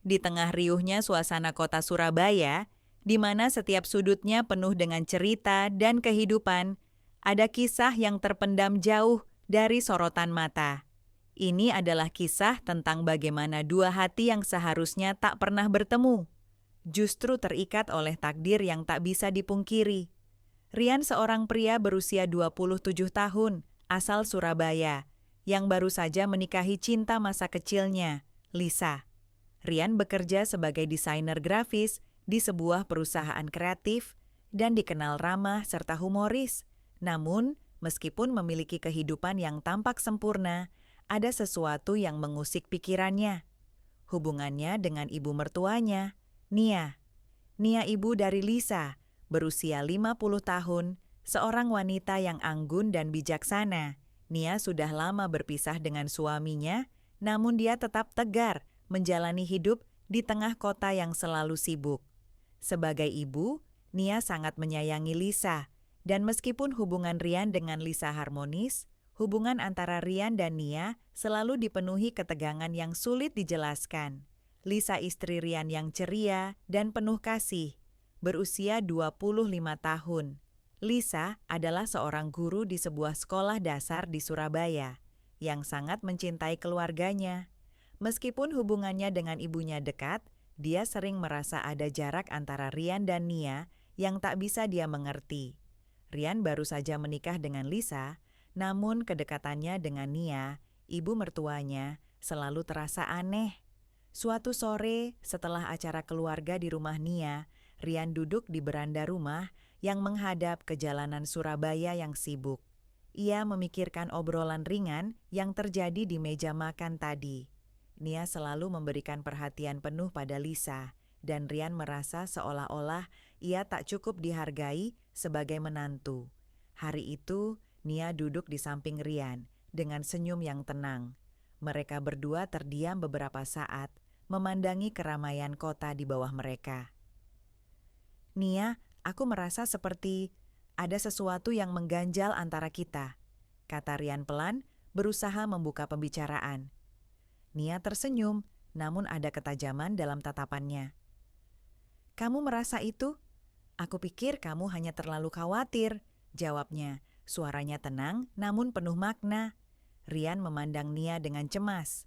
Di tengah riuhnya suasana kota Surabaya, di mana setiap sudutnya penuh dengan cerita dan kehidupan, ada kisah yang terpendam jauh dari sorotan mata. Ini adalah kisah tentang bagaimana dua hati yang seharusnya tak pernah bertemu, justru terikat oleh takdir yang tak bisa dipungkiri. Rian seorang pria berusia 27 tahun, asal Surabaya, yang baru saja menikahi cinta masa kecilnya, Lisa. Rian bekerja sebagai desainer grafis di sebuah perusahaan kreatif dan dikenal ramah serta humoris. Namun, meskipun memiliki kehidupan yang tampak sempurna, ada sesuatu yang mengusik pikirannya. Hubungannya dengan ibu mertuanya, Nia. Nia ibu dari Lisa, berusia 50 tahun, seorang wanita yang anggun dan bijaksana. Nia sudah lama berpisah dengan suaminya, namun dia tetap tegar menjalani hidup di tengah kota yang selalu sibuk. Sebagai ibu, Nia sangat menyayangi Lisa, dan meskipun hubungan Rian dengan Lisa harmonis, hubungan antara Rian dan Nia selalu dipenuhi ketegangan yang sulit dijelaskan. Lisa istri Rian yang ceria dan penuh kasih, berusia 25 tahun. Lisa adalah seorang guru di sebuah sekolah dasar di Surabaya yang sangat mencintai keluarganya. Meskipun hubungannya dengan ibunya dekat, dia sering merasa ada jarak antara Rian dan Nia yang tak bisa dia mengerti. Rian baru saja menikah dengan Lisa, namun kedekatannya dengan Nia, ibu mertuanya, selalu terasa aneh. Suatu sore, setelah acara keluarga di rumah Nia, Rian duduk di beranda rumah yang menghadap ke jalanan Surabaya yang sibuk. Ia memikirkan obrolan ringan yang terjadi di meja makan tadi. Nia selalu memberikan perhatian penuh pada Lisa, dan Rian merasa seolah-olah ia tak cukup dihargai sebagai menantu. Hari itu, Nia duduk di samping Rian dengan senyum yang tenang. Mereka berdua terdiam beberapa saat, memandangi keramaian kota di bawah mereka. Nia, aku merasa seperti ada sesuatu yang mengganjal antara kita, kata Rian pelan, berusaha membuka pembicaraan. Nia tersenyum, namun ada ketajaman dalam tatapannya. Kamu merasa itu? Aku pikir kamu hanya terlalu khawatir, jawabnya. Suaranya tenang, namun penuh makna. Rian memandang Nia dengan cemas.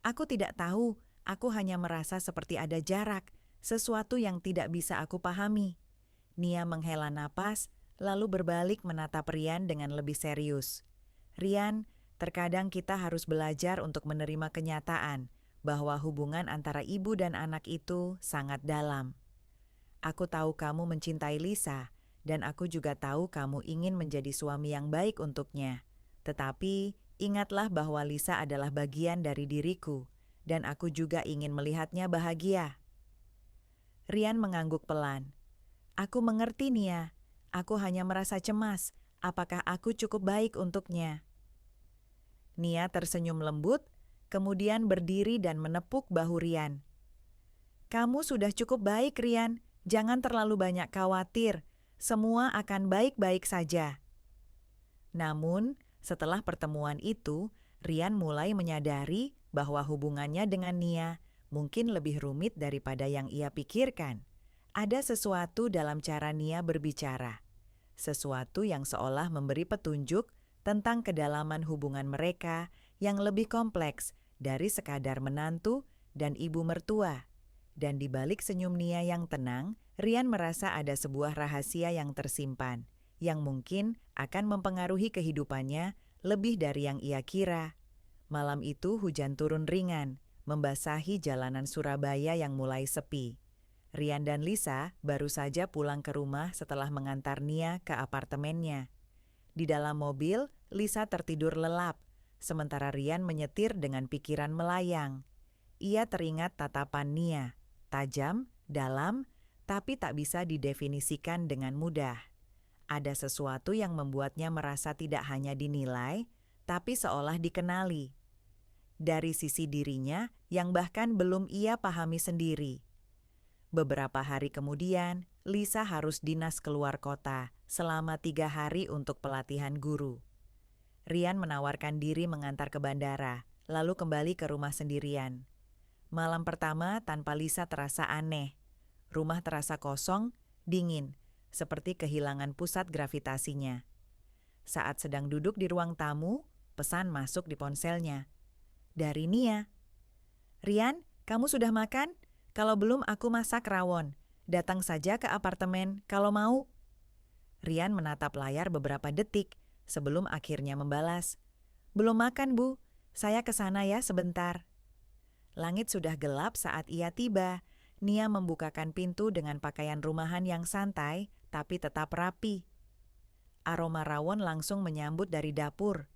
Aku tidak tahu, aku hanya merasa seperti ada jarak, sesuatu yang tidak bisa aku pahami. Nia menghela napas, lalu berbalik menatap Rian dengan lebih serius. Rian, terkadang kita harus belajar untuk menerima kenyataan bahwa hubungan antara ibu dan anak itu sangat dalam. Aku tahu kamu mencintai Lisa, dan aku juga tahu kamu ingin menjadi suami yang baik untuknya. Tetapi, ingatlah bahwa Lisa adalah bagian dari diriku, dan aku juga ingin melihatnya bahagia. Rian mengangguk pelan. Aku mengerti, Nia. Aku hanya merasa cemas. Apakah aku cukup baik untuknya? Nia tersenyum lembut, kemudian berdiri dan menepuk bahu Rian. Kamu sudah cukup baik, Rian. Jangan terlalu banyak khawatir. Semua akan baik-baik saja. Namun, setelah pertemuan itu, Rian mulai menyadari bahwa hubungannya dengan Nia mungkin lebih rumit daripada yang ia pikirkan. Ada sesuatu dalam cara Nia berbicara. Sesuatu yang seolah memberi petunjuk tentang kedalaman hubungan mereka yang lebih kompleks dari sekadar menantu dan ibu mertua. Dan di balik senyum Nia yang tenang, Rian merasa ada sebuah rahasia yang tersimpan, yang mungkin akan mempengaruhi kehidupannya lebih dari yang ia kira. Malam itu hujan turun ringan, membasahi jalanan Surabaya yang mulai sepi. Rian dan Lisa baru saja pulang ke rumah setelah mengantar Nia ke apartemennya. Di dalam mobil, Lisa tertidur lelap, sementara Rian menyetir dengan pikiran melayang. Ia teringat tatapan Nia, tajam, dalam, tapi tak bisa didefinisikan dengan mudah. Ada sesuatu yang membuatnya merasa tidak hanya dinilai, tapi seolah dikenali. Dari sisi dirinya yang bahkan belum ia pahami sendiri. Beberapa hari kemudian, Lisa harus dinas keluar kota selama 3 hari untuk pelatihan guru. Rian menawarkan diri mengantar ke bandara, lalu kembali ke rumah sendirian. Malam pertama tanpa Lisa terasa aneh. Rumah terasa kosong, dingin, seperti kehilangan pusat gravitasinya. Saat sedang duduk di ruang tamu, pesan masuk di ponselnya. Dari Nia. "Rian, kamu sudah makan? Kalau belum aku masak rawon. Datang saja ke apartemen kalau mau." Rian menatap layar beberapa detik sebelum akhirnya membalas. "Belum makan, Bu. Saya ke sana ya sebentar." Langit sudah gelap saat ia tiba. Nia membukakan pintu dengan pakaian rumahan yang santai tapi tetap rapi. Aroma rawon langsung menyambut dari dapur.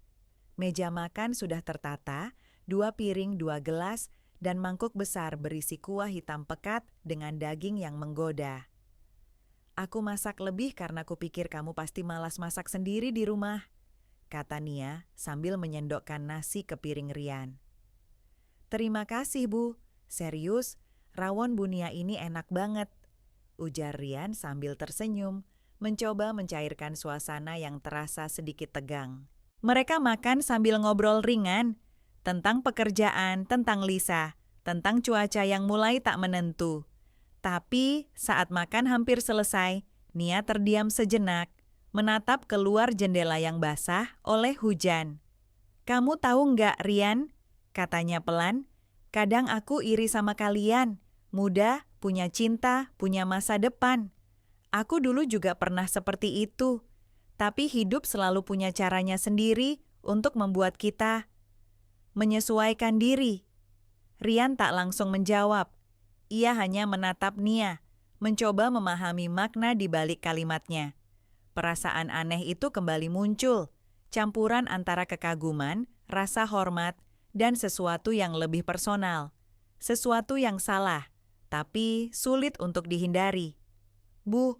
Meja makan sudah tertata, 2 piring, 2 gelas, dan mangkuk besar berisi kuah hitam pekat dengan daging yang menggoda. "Aku masak lebih karena kupikir kamu pasti malas masak sendiri di rumah," kata Nia sambil menyendokkan nasi ke piring Rian. "Terima kasih, Bu. Serius, rawon Bu Nia ini enak banget," ujar Rian sambil tersenyum, mencoba mencairkan suasana yang terasa sedikit tegang. Mereka makan sambil ngobrol ringan tentang pekerjaan, tentang Lisa, tentang cuaca yang mulai tak menentu. Tapi saat makan hampir selesai, Nia terdiam sejenak, menatap keluar jendela yang basah oleh hujan. "Kamu tahu nggak, Rian?" katanya pelan. "Kadang aku iri sama kalian, muda, punya cinta, punya masa depan. Aku dulu juga pernah seperti itu. Tapi hidup selalu punya caranya sendiri untuk membuat kita menyesuaikan diri." Rian tak langsung menjawab. Ia hanya menatap Nia, mencoba memahami makna di balik kalimatnya. Perasaan aneh itu kembali muncul, campuran antara kekaguman, rasa hormat, dan sesuatu yang lebih personal. Sesuatu yang salah, tapi sulit untuk dihindari. "Bu."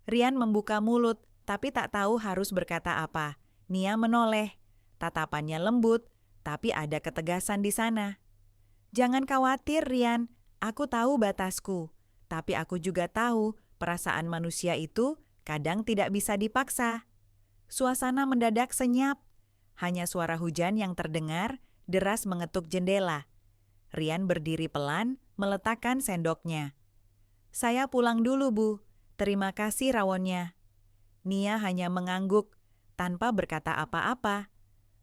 Rian membuka mulut, tapi tak tahu harus berkata apa. Nia menoleh, tatapannya lembut, tapi ada ketegasan di sana. "Jangan khawatir, Rian. Aku tahu batasku. Tapi aku juga tahu perasaan manusia itu kadang tidak bisa dipaksa." Suasana mendadak senyap. Hanya suara hujan yang terdengar, deras mengetuk jendela. Rian berdiri pelan, meletakkan sendoknya. "Saya pulang dulu, Bu. Terima kasih rawonnya." Nia hanya mengangguk, tanpa berkata apa-apa.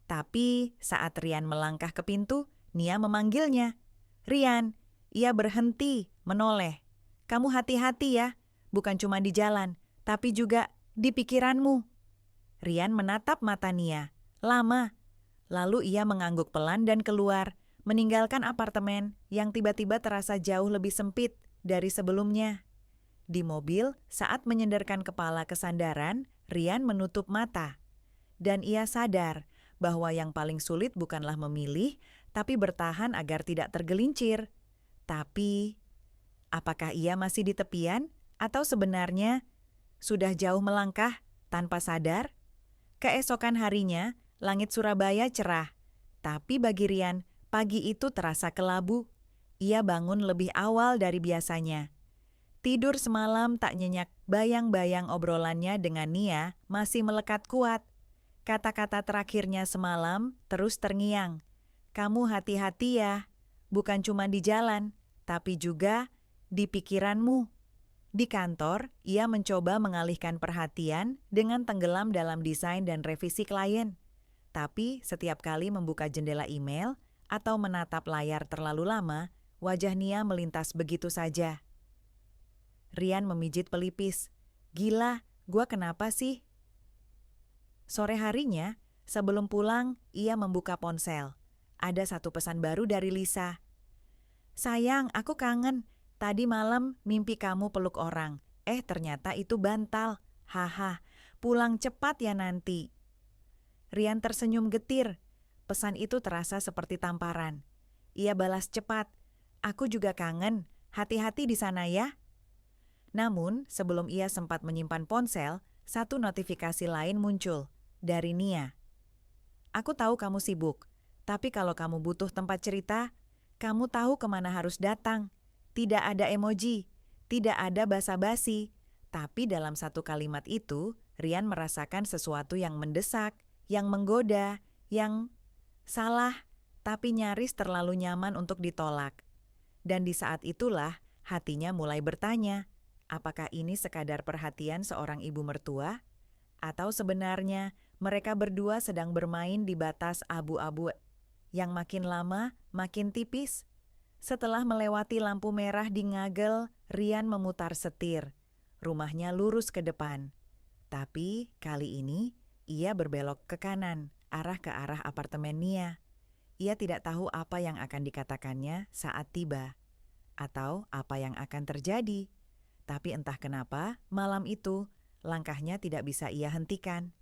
Tapi saat Rian melangkah ke pintu, Nia memanggilnya. "Rian." Ia berhenti, menoleh. "Kamu hati-hati ya, bukan cuma di jalan, tapi juga di pikiranmu." Rian menatap mata Nia, lama. Lalu ia mengangguk pelan dan keluar, meninggalkan apartemen yang tiba-tiba terasa jauh lebih sempit dari sebelumnya. Di mobil, saat menyendarkan kepala ke sandaran, Rian menutup mata. Dan ia sadar bahwa yang paling sulit bukanlah memilih, tapi bertahan agar tidak tergelincir. Tapi, apakah ia masih di tepian atau sebenarnya sudah jauh melangkah tanpa sadar? Keesokan harinya, langit Surabaya cerah. Tapi bagi Rian, pagi itu terasa kelabu. Ia bangun lebih awal dari biasanya. Tidur semalam tak nyenyak, bayang-bayang obrolannya dengan Nia masih melekat kuat. Kata-kata terakhirnya semalam terus terngiang. "Kamu hati-hati ya, bukan cuma di jalan, tapi juga di pikiranmu." Di kantor, ia mencoba mengalihkan perhatian dengan tenggelam dalam desain dan revisi klien. Tapi setiap kali membuka jendela email atau menatap layar terlalu lama, wajah Nia melintas begitu saja. Rian memijit pelipis. "Gila, gua kenapa sih?" Sore harinya, sebelum pulang, ia membuka ponsel. Ada satu pesan baru dari Lisa. "Sayang, aku kangen. Tadi malam mimpi kamu peluk orang. Ternyata itu bantal. Haha, pulang cepat ya nanti." Rian tersenyum getir. Pesan itu terasa seperti tamparan. Ia balas cepat. "Aku juga kangen. Hati-hati di sana ya." Namun, sebelum ia sempat menyimpan ponsel, satu notifikasi lain muncul, dari Nia. "Aku tahu kamu sibuk, tapi kalau kamu butuh tempat cerita, kamu tahu kemana harus datang. Tidak ada emoji, tidak ada basa-basi." Tapi dalam satu kalimat itu, Rian merasakan sesuatu yang mendesak, yang menggoda, yang salah, tapi nyaris terlalu nyaman untuk ditolak. Dan di saat itulah hatinya mulai bertanya, apakah ini sekadar perhatian seorang ibu mertua? Atau sebenarnya mereka berdua sedang bermain di batas abu-abu yang makin lama makin tipis? Setelah melewati lampu merah di Ngagel, Rian memutar setir. Rumahnya lurus ke depan. Tapi kali ini ia berbelok ke kanan, arah ke arah apartemen Nia. Ia tidak tahu apa yang akan dikatakannya saat tiba, atau apa yang akan terjadi. Tapi entah kenapa, malam itu, langkahnya tidak bisa ia hentikan.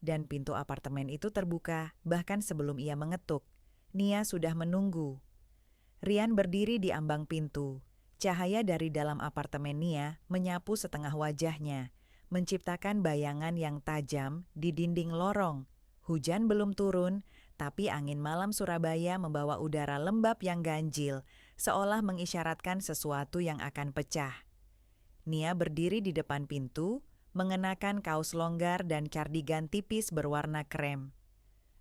Dan pintu apartemen itu terbuka, bahkan sebelum ia mengetuk. Nia sudah menunggu. Rian berdiri di ambang pintu. Cahaya dari dalam apartemen Nia menyapu setengah wajahnya, menciptakan bayangan yang tajam di dinding lorong. Hujan belum turun, tapi angin malam Surabaya membawa udara lembab yang ganjil, seolah mengisyaratkan sesuatu yang akan pecah. Nia berdiri di depan pintu, mengenakan kaos longgar dan kardigan tipis berwarna krem.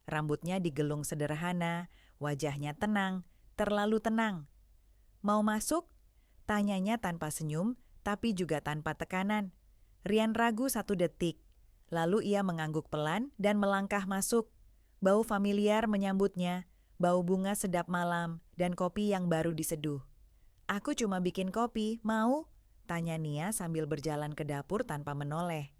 Rambutnya digelung sederhana, wajahnya tenang, terlalu tenang. "Mau masuk?" tanyanya tanpa senyum, tapi juga tanpa tekanan. Rian ragu 1 detik. Lalu ia mengangguk pelan dan melangkah masuk. Bau familiar menyambutnya, bau bunga sedap malam, dan kopi yang baru diseduh. "Aku cuma bikin kopi, mau?" tanya Nia sambil berjalan ke dapur tanpa menoleh.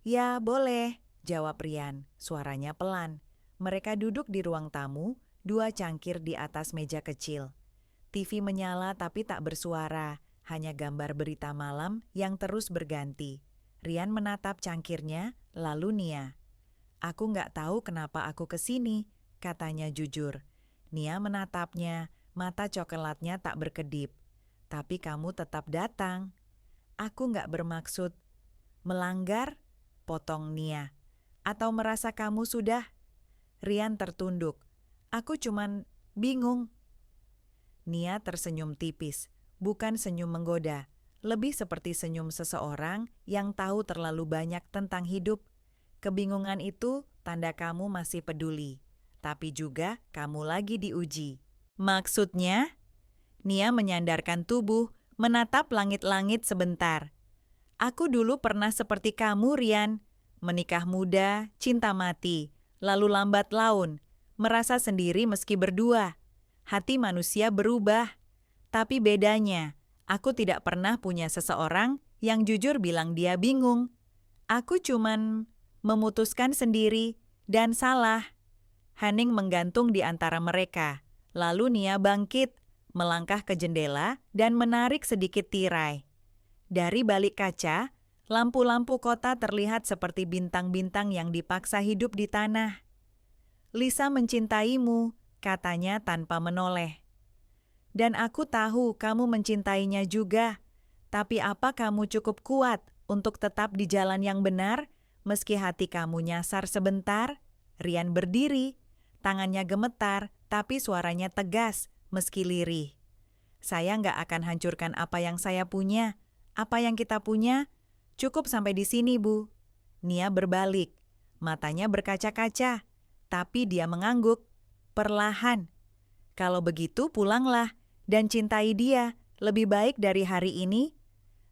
"Ya, boleh," jawab Rian, suaranya pelan. Mereka duduk di ruang tamu, 2 cangkir di atas meja kecil. TV menyala tapi tak bersuara, hanya gambar berita malam yang terus berganti. Rian menatap cangkirnya, lalu Nia. "Aku nggak tahu kenapa aku kesini," katanya jujur. Nia menatapnya, mata coklatnya tak berkedip. "Tapi kamu tetap datang." "Aku nggak bermaksud." "Melanggar?" potong Nia. "Atau merasa kamu sudah?" Rian tertunduk. "Aku cuman bingung." Nia tersenyum tipis, bukan senyum menggoda, lebih seperti senyum seseorang yang tahu terlalu banyak tentang hidup. "Kebingungan itu tanda kamu masih peduli, tapi juga kamu lagi diuji." "Maksudnya?" Nia menyandarkan tubuh, menatap langit-langit sebentar. "Aku dulu pernah seperti kamu, Rian. Menikah muda, cinta mati, lalu lambat laun, merasa sendiri meski berdua. Hati manusia berubah. Tapi bedanya, aku tidak pernah punya seseorang yang jujur bilang dia bingung. Aku cuman memutuskan sendiri dan salah." Hening menggantung di antara mereka. Lalu Nia bangkit, melangkah ke jendela dan menarik sedikit tirai. Dari balik kaca, lampu-lampu kota terlihat seperti bintang-bintang yang dipaksa hidup di tanah. "Lisa mencintaimu," katanya tanpa menoleh. "Dan aku tahu kamu mencintainya juga. Tapi apa kamu cukup kuat untuk tetap di jalan yang benar, meski hati kamu nyasar sebentar?" Rian berdiri, tangannya gemetar, tapi suaranya tegas, meski lirih. "Saya nggak akan hancurkan apa yang saya punya. Apa yang kita punya, cukup sampai di sini, Bu." Nia berbalik, matanya berkaca-kaca, tapi dia mengangguk, perlahan. "Kalau begitu pulanglah, dan cintai dia, lebih baik dari hari ini."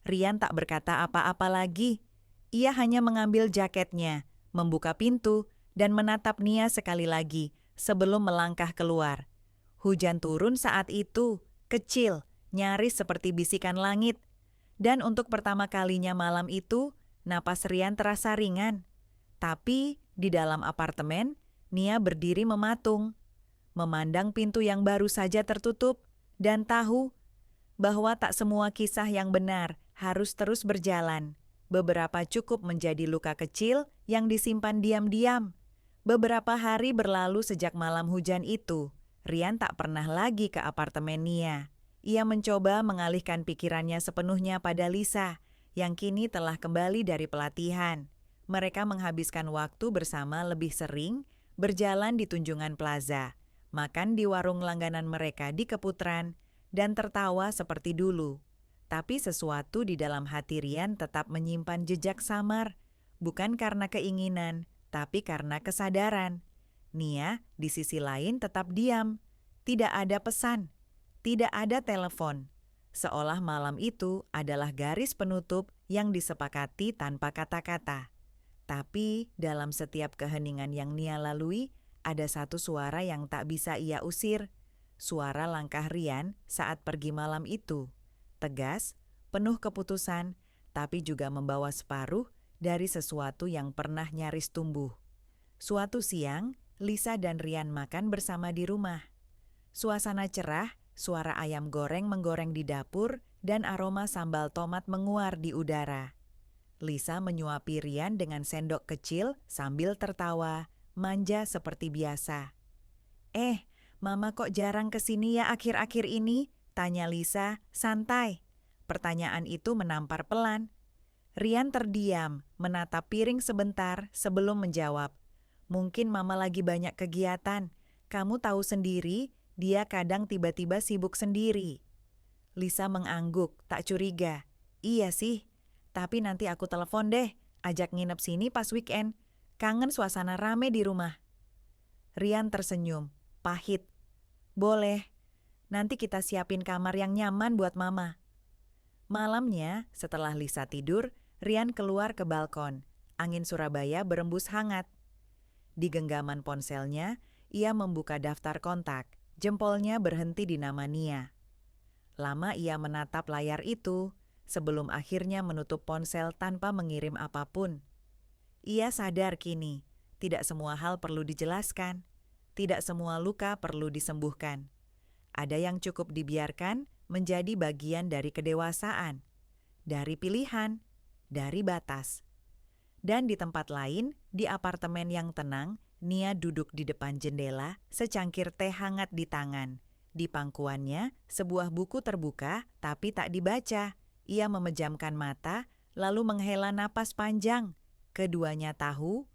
Rian tak berkata apa-apa lagi. Ia hanya mengambil jaketnya, membuka pintu, dan menatap Nia sekali lagi sebelum melangkah keluar. Hujan turun saat itu, kecil, nyaris seperti bisikan langit. Dan untuk pertama kalinya malam itu, napas Rian terasa ringan. Tapi di dalam apartemen, Nia berdiri mematung, memandang pintu yang baru saja tertutup, dan tahu bahwa tak semua kisah yang benar harus terus berjalan. Beberapa cukup menjadi luka kecil yang disimpan diam-diam. Beberapa hari berlalu sejak malam hujan itu. Rian tak pernah lagi ke apartemen Nia. Ia mencoba mengalihkan pikirannya sepenuhnya pada Lisa, yang kini telah kembali dari pelatihan. Mereka menghabiskan waktu bersama lebih sering, berjalan di Tunjungan Plaza, makan di warung langganan mereka di Keputran, dan tertawa seperti dulu. Tapi sesuatu di dalam hati Rian tetap menyimpan jejak samar, bukan karena keinginan, tapi karena kesadaran. Nia di sisi lain tetap diam, tidak ada pesan. Tidak ada telepon, seolah malam itu adalah garis penutup yang disepakati tanpa kata-kata. Tapi dalam setiap keheningan yang Nia lalui, ada satu suara yang tak bisa ia usir. Suara langkah Rian saat pergi malam itu. Tegas, penuh keputusan, tapi juga membawa separuh dari sesuatu yang pernah nyaris tumbuh. Suatu siang, Lisa dan Rian makan bersama di rumah. Suasana cerah, suara ayam goreng menggoreng di dapur, dan aroma sambal tomat menguar di udara. Lisa menyuapi Rian dengan sendok kecil sambil tertawa, manja seperti biasa. Mama kok jarang kesini ya akhir-akhir ini? Tanya Lisa, santai. Pertanyaan itu menampar pelan. Rian terdiam, menatap piring sebentar sebelum menjawab. Mungkin Mama lagi banyak kegiatan. Kamu tahu sendiri, dia kadang tiba-tiba sibuk sendiri. Lisa mengangguk, tak curiga. Iya sih, tapi nanti aku telepon deh, ajak nginep sini pas weekend. Kangen suasana rame di rumah. Rian tersenyum, pahit. Boleh, nanti kita siapin kamar yang nyaman buat Mama. Malamnya, setelah Lisa tidur, Rian keluar ke balkon. Angin Surabaya berembus hangat. Di genggaman ponselnya, ia membuka daftar kontak. Jempolnya berhenti di nama Nia. Lama ia menatap layar itu, sebelum akhirnya menutup ponsel tanpa mengirim apapun. Ia sadar kini, tidak semua hal perlu dijelaskan. Tidak semua luka perlu disembuhkan. Ada yang cukup dibiarkan menjadi bagian dari kedewasaan, dari pilihan, dari batas. Dan di tempat lain, di apartemen yang tenang, Nia duduk di depan jendela, secangkir teh hangat di tangan. Di pangkuannya, sebuah buku terbuka tapi tak dibaca. Ia memejamkan mata, lalu menghela napas panjang. Keduanya tahu,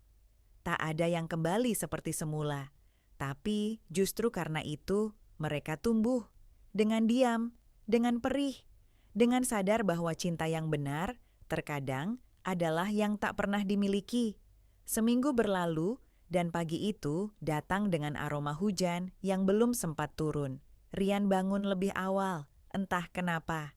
tak ada yang kembali seperti semula. Tapi justru karena itu, mereka tumbuh. Dengan diam, dengan perih, dengan sadar bahwa cinta yang benar, terkadang adalah yang tak pernah dimiliki. Seminggu berlalu, dan pagi itu datang dengan aroma hujan yang belum sempat turun. Rian bangun lebih awal, entah kenapa.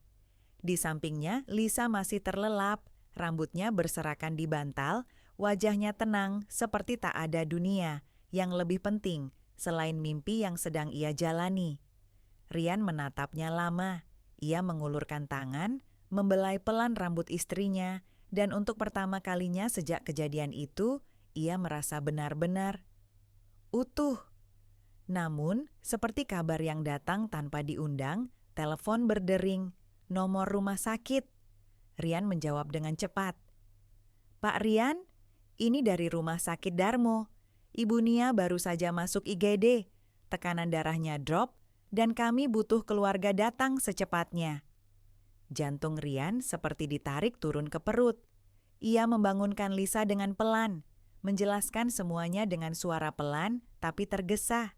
Di sampingnya, Lisa masih terlelap, rambutnya berserakan di bantal, wajahnya tenang seperti tak ada dunia yang lebih penting selain mimpi yang sedang ia jalani. Rian menatapnya lama. Ia mengulurkan tangan, membelai pelan rambut istrinya, dan untuk pertama kalinya sejak kejadian itu, ia merasa benar-benar utuh. Namun, seperti kabar yang datang tanpa diundang, telepon berdering, nomor rumah sakit. Rian menjawab dengan cepat. Pak Rian, ini dari Rumah Sakit Darmo. Ibu Nia baru saja masuk IGD. Tekanan darahnya drop, dan kami butuh keluarga datang secepatnya. Jantung Rian seperti ditarik turun ke perut. Ia membangunkan Lisa dengan pelan, menjelaskan semuanya dengan suara pelan tapi tergesa.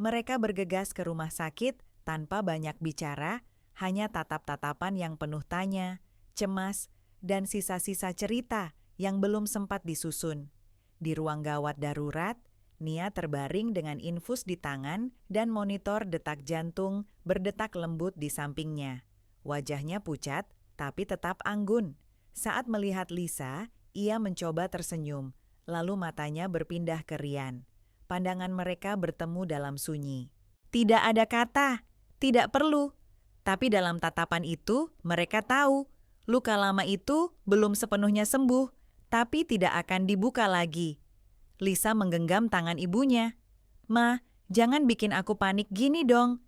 Mereka bergegas ke rumah sakit tanpa banyak bicara, hanya tatap-tatapan yang penuh tanya, cemas, dan sisa-sisa cerita yang belum sempat disusun. Di ruang gawat darurat, Nia terbaring dengan infus di tangan dan monitor detak jantung berdetak lembut di sampingnya. Wajahnya pucat, tapi tetap anggun. Saat melihat Lisa, ia mencoba tersenyum, lalu matanya berpindah ke Rian. Pandangan mereka bertemu dalam sunyi. Tidak ada kata, tidak perlu. Tapi dalam tatapan itu, mereka tahu, luka lama itu belum sepenuhnya sembuh, tapi tidak akan dibuka lagi. Lisa menggenggam tangan ibunya. Ma, jangan bikin aku panik gini dong.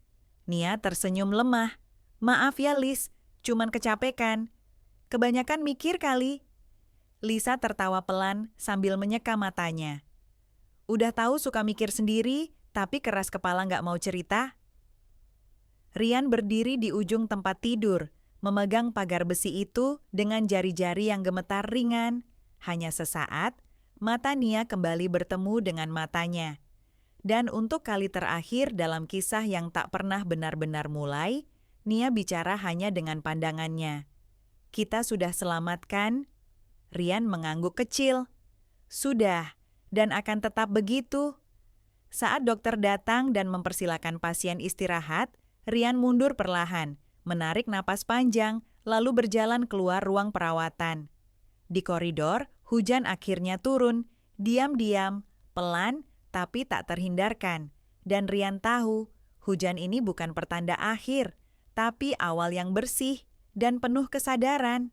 Nia tersenyum lemah. Maaf ya Lis, cuman kecapekan. Kebanyakan mikir kali. Lisa tertawa pelan sambil menyeka matanya. Udah tahu suka mikir sendiri, tapi keras kepala nggak mau cerita. Rian berdiri di ujung tempat tidur, memegang pagar besi itu dengan jari-jari yang gemetar ringan. Hanya sesaat, mata Nia kembali bertemu dengan matanya. Dan untuk kali terakhir dalam kisah yang tak pernah benar-benar mulai, Nia bicara hanya dengan pandangannya. Kita sudah selamatkan? Rian mengangguk kecil. Sudah, dan akan tetap begitu. Saat dokter datang dan mempersilakan pasien istirahat, Rian mundur perlahan, menarik napas panjang, lalu berjalan keluar ruang perawatan. Di koridor, hujan akhirnya turun, diam-diam, pelan, tapi tak terhindarkan. Dan Rian tahu, hujan ini bukan pertanda akhir, tapi awal yang bersih dan penuh kesadaran.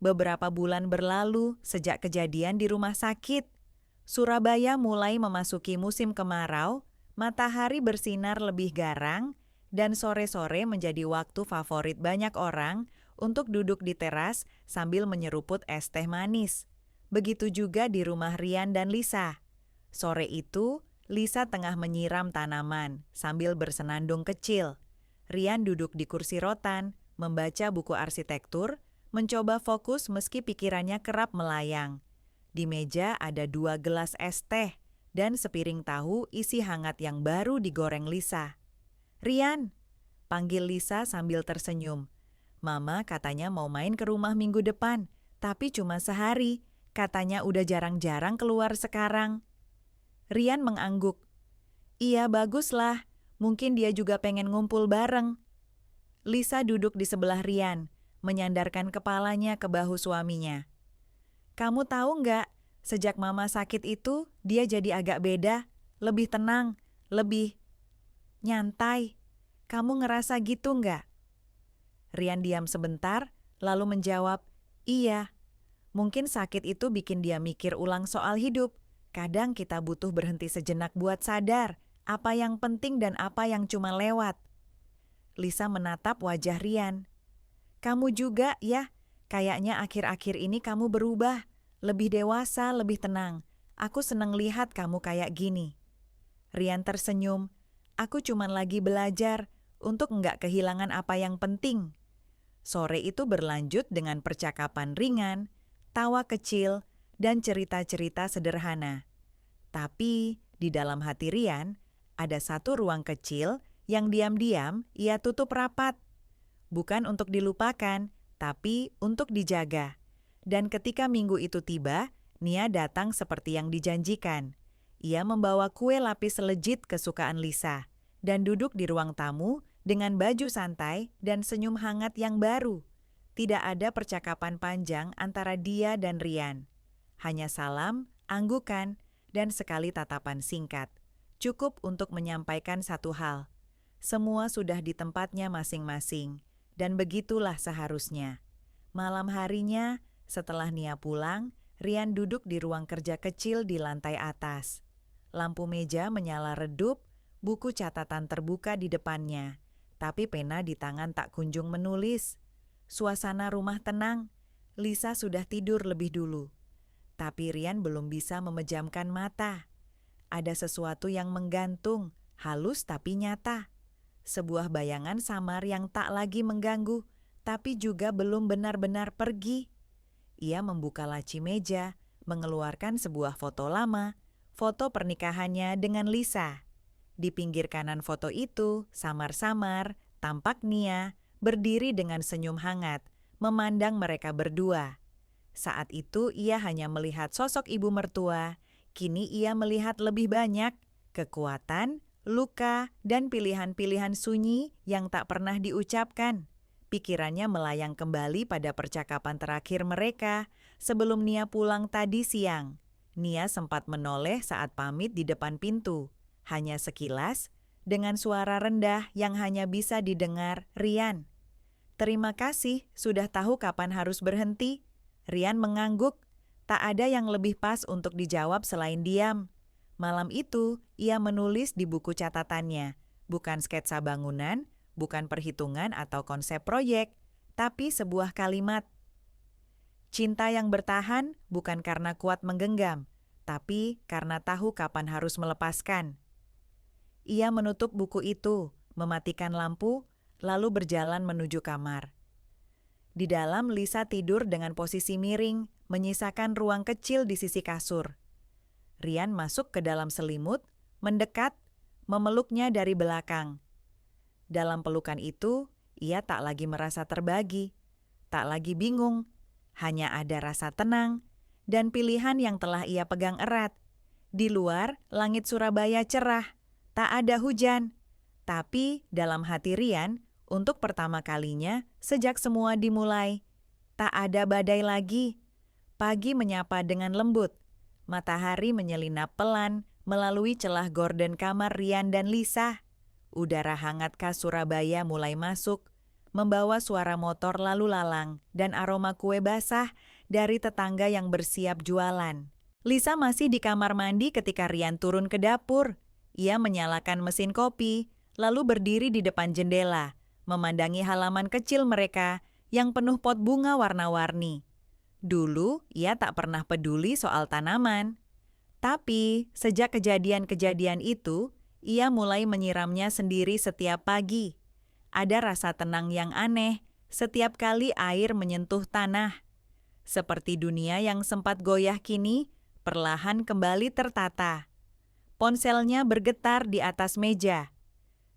Beberapa bulan berlalu sejak kejadian di rumah sakit. Surabaya mulai memasuki musim kemarau, matahari bersinar lebih garang, dan sore-sore menjadi waktu favorit banyak orang untuk duduk di teras sambil menyeruput es teh manis. Begitu juga di rumah Rian dan Lisa. Sore itu, Lisa tengah menyiram tanaman sambil bersenandung kecil. Rian duduk di kursi rotan, membaca buku arsitektur, mencoba fokus meski pikirannya kerap melayang. Di meja ada 2 gelas es teh dan sepiring tahu isi hangat yang baru digoreng Lisa. "Rian," panggil Lisa sambil tersenyum. "Mama katanya mau main ke rumah minggu depan, tapi cuma sehari. Katanya udah jarang-jarang keluar sekarang." Rian mengangguk. "Iya, baguslah. Mungkin dia juga pengen ngumpul bareng." Lisa duduk di sebelah Rian, menyandarkan kepalanya ke bahu suaminya. "Kamu tahu nggak, sejak Mama sakit itu, dia jadi agak beda, lebih tenang, lebih nyantai. Kamu ngerasa gitu nggak?" Rian diam sebentar, lalu menjawab, "Iya. Mungkin sakit itu bikin dia mikir ulang soal hidup. Kadang kita butuh berhenti sejenak buat sadar apa yang penting dan apa yang cuma lewat." Lisa menatap wajah Rian. "Kamu juga ya, kayaknya akhir-akhir ini kamu berubah. Lebih dewasa, lebih tenang. Aku seneng lihat kamu kayak gini." Rian tersenyum. "Aku cuman lagi belajar untuk nggak kehilangan apa yang penting." Sore itu berlanjut dengan percakapan ringan, tawa kecil, dan cerita-cerita sederhana. Tapi di dalam hati Rian, ada satu ruang kecil yang diam-diam ia tutup rapat. Bukan untuk dilupakan, tapi untuk dijaga. Dan ketika minggu itu tiba, Nia datang seperti yang dijanjikan. Ia membawa kue lapis legit kesukaan Lisa dan duduk di ruang tamu dengan baju santai dan senyum hangat yang baru. Tidak ada percakapan panjang antara dia dan Rian. Hanya salam, anggukan, dan sekali tatapan singkat. Cukup untuk menyampaikan satu hal. Semua sudah di tempatnya masing-masing, dan begitulah seharusnya. Malam harinya, setelah Nia pulang, Rian duduk di ruang kerja kecil di lantai atas. Lampu meja menyala redup, buku catatan terbuka di depannya, tapi pena di tangan tak kunjung menulis. Suasana rumah tenang, Lisa sudah tidur lebih dulu. Tapi Rian belum bisa memejamkan mata. Ada sesuatu yang menggantung, halus tapi nyata. Sebuah bayangan samar yang tak lagi mengganggu, tapi juga belum benar-benar pergi. Ia membuka laci meja, mengeluarkan sebuah foto lama, foto pernikahannya dengan Lisa. Di pinggir kanan foto itu, samar-samar, tampak Nia berdiri dengan senyum hangat, memandang mereka berdua. Saat itu ia hanya melihat sosok ibu mertua, kini ia melihat lebih banyak kekuatan, luka, dan pilihan-pilihan sunyi yang tak pernah diucapkan. Pikirannya melayang kembali pada percakapan terakhir mereka sebelum Nia pulang tadi siang. Nia sempat menoleh saat pamit di depan pintu. Hanya sekilas, dengan suara rendah yang hanya bisa didengar Rian. "Terima kasih, sudah tahu kapan harus berhenti." Rian mengangguk. Tak ada yang lebih pas untuk dijawab selain diam. Malam itu, ia menulis di buku catatannya. Bukan sketsa bangunan, bukan perhitungan atau konsep proyek, tapi sebuah kalimat. "Cinta yang bertahan bukan karena kuat menggenggam, tapi karena tahu kapan harus melepaskan." Ia menutup buku itu, mematikan lampu, lalu berjalan menuju kamar. Di dalam, Lisa tidur dengan posisi miring, menyisakan ruang kecil di sisi kasur. Rian masuk ke dalam selimut, mendekat, memeluknya dari belakang. Dalam pelukan itu, ia tak lagi merasa terbagi, tak lagi bingung, hanya ada rasa tenang dan pilihan yang telah ia pegang erat. Di luar, langit Surabaya cerah, tak ada hujan, Tapi dalam hati Rian, untuk pertama kalinya sejak semua dimulai, tak ada badai lagi. Pagi menyapa dengan lembut. Matahari menyelinap pelan melalui celah gorden kamar Rian dan Lisa. Udara hangat khas Surabaya mulai masuk, membawa suara motor lalu lalang dan aroma kue basah dari tetangga yang bersiap jualan. Lisa masih di kamar mandi ketika Rian turun ke dapur. Ia menyalakan mesin kopi, lalu berdiri di depan jendela, memandangi halaman kecil mereka yang penuh pot bunga warna-warni. Dulu, ia tak pernah peduli soal tanaman. Tapi, sejak kejadian-kejadian itu, ia mulai menyiramnya sendiri setiap pagi. Ada rasa tenang yang aneh setiap kali air menyentuh tanah. Seperti dunia yang sempat goyah kini, perlahan kembali tertata. Ponselnya bergetar di atas meja.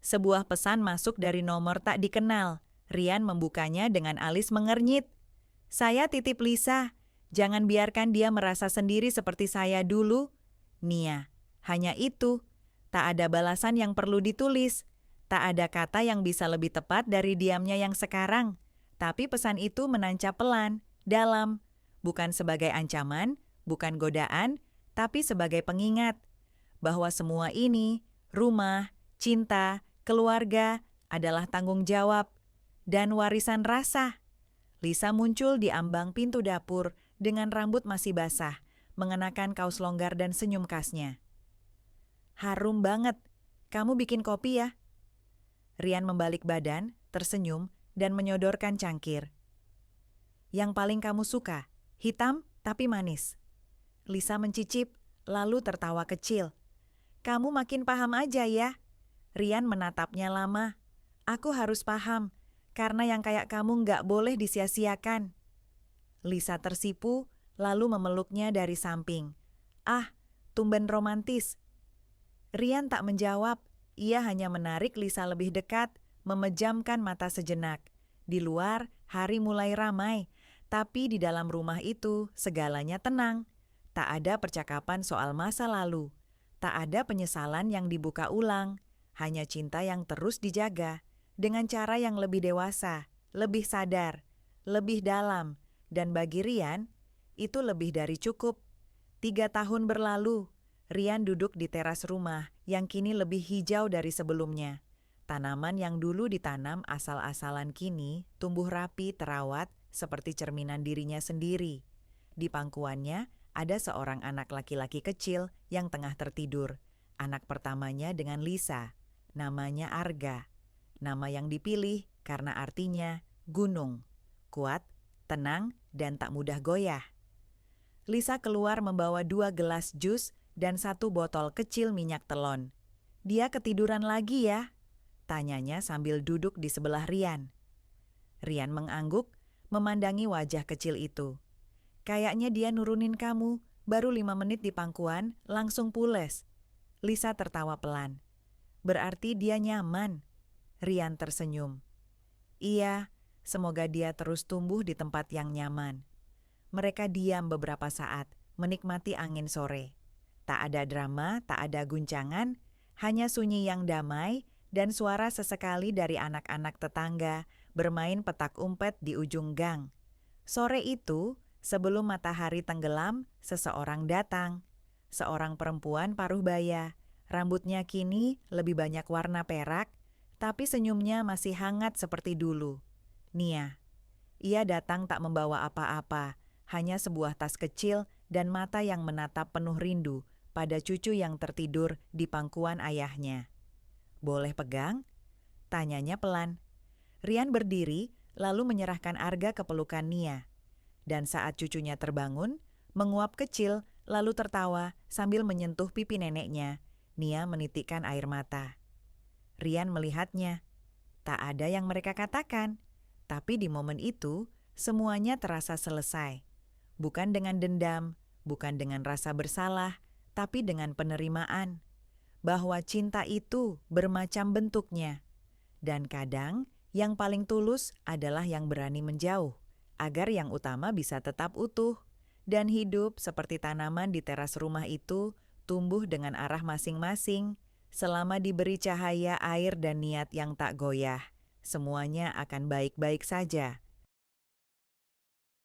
Sebuah pesan masuk dari nomor tak dikenal. Rian membukanya dengan alis mengernyit. "Saya titip Lisa. Jangan biarkan dia merasa sendiri seperti saya dulu. Nia." Hanya itu. Tak ada balasan yang perlu ditulis. Tak ada kata yang bisa lebih tepat dari diamnya yang sekarang. Tapi pesan itu menancap pelan, dalam. Bukan sebagai ancaman, bukan godaan, tapi sebagai pengingat. Bahwa semua ini, rumah, cinta, keluarga, adalah tanggung jawab dan warisan rasa. Lisa muncul di ambang pintu dapur dengan rambut masih basah, mengenakan kaos longgar dan senyum khasnya. "Harum banget. Kamu bikin kopi ya?" Rian membalik badan, tersenyum, dan menyodorkan cangkir. "Yang paling kamu suka, hitam tapi manis." Lisa mencicip, lalu tertawa kecil. "Kamu makin paham aja ya." Rian menatapnya lama. "Aku harus paham, karena yang kayak kamu nggak boleh disia-siakan." Lisa tersipu, lalu memeluknya dari samping. "Ah, tumben romantis." Rian tak menjawab. Ia hanya menarik Lisa lebih dekat, memejamkan mata sejenak. Di luar, hari mulai ramai, tapi di dalam rumah itu segalanya tenang. Tak ada percakapan soal masa lalu. Tak ada penyesalan yang dibuka ulang, hanya cinta yang terus dijaga, dengan cara yang lebih dewasa, lebih sadar, lebih dalam, dan bagi Rian, itu lebih dari cukup. 3 tahun berlalu, Rian duduk di teras rumah yang kini lebih hijau dari sebelumnya. Tanaman yang dulu ditanam asal-asalan kini tumbuh rapi terawat seperti cerminan dirinya sendiri. Di pangkuannya, ada seorang anak laki-laki kecil yang tengah tertidur. Anak pertamanya dengan Lisa. Namanya Arga. Nama yang dipilih karena artinya gunung. Kuat, tenang, dan tak mudah goyah. Lisa keluar membawa 2 gelas jus dan 1 botol kecil minyak telon. "Dia ketiduran lagi ya?" tanyanya sambil duduk di sebelah Rian. Rian mengangguk, memandangi wajah kecil itu. "Kayaknya dia nurunin kamu, baru 5 menit di pangkuan, langsung pules." Lisa tertawa pelan. "Berarti dia nyaman." Rian tersenyum. "Iya, semoga dia terus tumbuh di tempat yang nyaman." Mereka diam beberapa saat, menikmati angin sore. Tak ada drama, tak ada guncangan, hanya sunyi yang damai dan suara sesekali dari anak-anak tetangga bermain petak umpet di ujung gang. Sore itu, sebelum matahari tenggelam, seseorang datang. Seorang perempuan paruh baya. Rambutnya kini lebih banyak warna perak, tapi senyumnya masih hangat seperti dulu. Nia. Ia datang tak membawa apa-apa, hanya sebuah tas kecil dan mata yang menatap penuh rindu pada cucu yang tertidur di pangkuan ayahnya. "Boleh pegang?" tanyanya pelan. Rian berdiri, lalu menyerahkan Arga ke pelukan Nia. Dan saat cucunya terbangun, menguap kecil, lalu tertawa sambil menyentuh pipi neneknya. Nia menitikkan air mata. Rian melihatnya. Tak ada yang mereka katakan, tapi di momen itu, semuanya terasa selesai. Bukan dengan dendam, bukan dengan rasa bersalah, tapi dengan penerimaan. Bahwa cinta itu bermacam bentuknya. Dan kadang, yang paling tulus adalah yang berani menjauh, agar yang utama bisa tetap utuh. Dan hidup seperti tanaman di teras rumah itu tumbuh dengan arah masing-masing, Selama diberi cahaya, air, dan niat yang tak goyah, semuanya akan baik-baik saja.